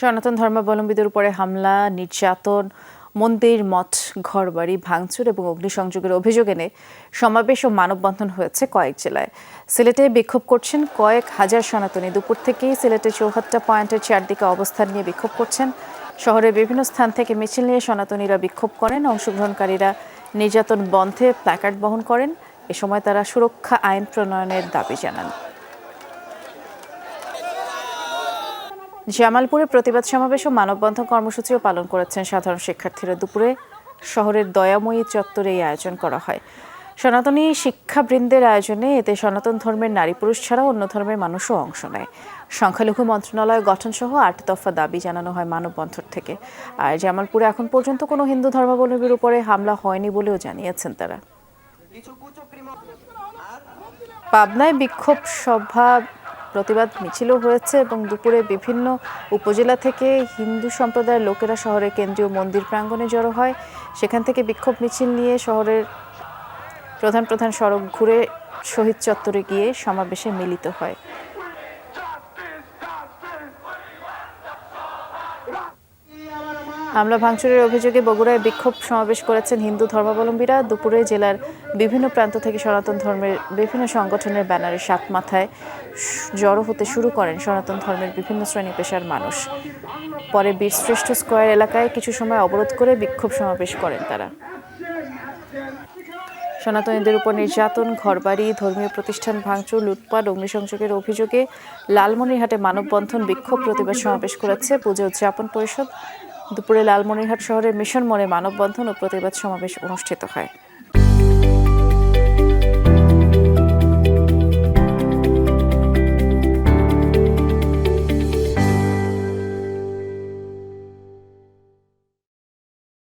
সনাতন ধর্মাবলম্বীদের উপরে হামলা, নির্যাতন, মন্দির, মঠ, ঘরবাড়ি ভাঙচুর এবং অগ্নিসংযোগের অভিযোগ এনে সমাবেশ ও মানববন্ধন হয়েছে কয়েক জেলায়। সিলেটে বিক্ষোভ করছেন কয়েক হাজার সনাতনী। দুপুর থেকেই সিলেটের ৭৪ পয়েন্টের চারদিকে অবস্থান নিয়ে বিক্ষোভ করছেন। শহরের বিভিন্ন স্থান থেকে মিছিল নিয়ে সনাতনীরা বিক্ষোভ করেন। অংশগ্রহণকারীরা নির্যাতন বন্ধে প্ল্যাকার্ড বহন করেন। এ সময় তারা সুরক্ষা আইন প্রণয়নের দাবি জানান। জামালপুরে প্রতিবাদ সমাবেশ ও মানববন্ধন কর্মসূচিও পালন করেছেন সাধারণ শিক্ষার্থীরা। দুপুরে শহরের দয়াময়ী চত্বরে এই আয়োজন করা হয়। সনাতনী শিক্ষাবৃন্দের আয়োজনে এতে সনাতন ধর্মের নারী পুরুষ ছাড়াও অন্য ধর্মের মানুষও অংশ নেয়। সংখ্যালঘু মন্ত্রণালয় গঠনসহ ৮ দফা দাবি জানানো হয় মানববন্ধন থেকে। আর জামালপুরে এখন পর্যন্ত কোনো হিন্দু ধর্মাবলম্বীর উপরে হামলা হয়নি বলেও জানিয়েছেন তারা। পাবনায় বিক্ষোভ সভা, প্রতিবাদ মিছিলও হয়েছে এবং দুপুরে বিভিন্ন উপজেলা থেকে হিন্দু সম্প্রদায়ের লোকেরা শহরের কেন্দ্রীয় মন্দির প্রাঙ্গণে জড়ো হয়। সেখান থেকে বিক্ষোভ মিছিল নিয়ে শহরের প্রধান প্রধান সড়ক ঘুরে শহীদ চত্বরে গিয়ে সমাবেশে মিলিত হয়। হামলা ভাঙচুরের অভিযোগে বগুড়ায় বিক্ষোভ সমাবেশ করেছেন হিন্দু ধর্মাবলম্বীরা। দুপুরে জেলার বিভিন্ন প্রান্ত থেকে সনাতন ধর্মের বিভিন্ন সংগঠনের ব্যানারে সাত মাথায় জড়ো হতে শুরু করেন সনাতন ধর্মের বিভিন্ন শ্রেণী পেশার মানুষ। পরে বীরশ্রেষ্ঠ স্কয়ার এলাকায় কিছু সময় অবরোধ করে বিক্ষোভ সমাবেশ করেন তারা। সনাতনীদের উপর নির্যাতন, ঘরবাড়ি, ধর্মীয় প্রতিষ্ঠান ভাঙচুর, লুটপাট, অগ্নিসংযোগের অভিযোগে লালমনিরহাটে মানববন্ধন, বিক্ষোভ, প্রতিবাদ সমাবেশ করেছে পূজা উদযাপন পরিষদ। দুপুরে লালমনিরহাট শহরের মিশন মোড়ে মানববন্ধন ও প্রতিবাদ সমাবেশ অনুষ্ঠিত হয়।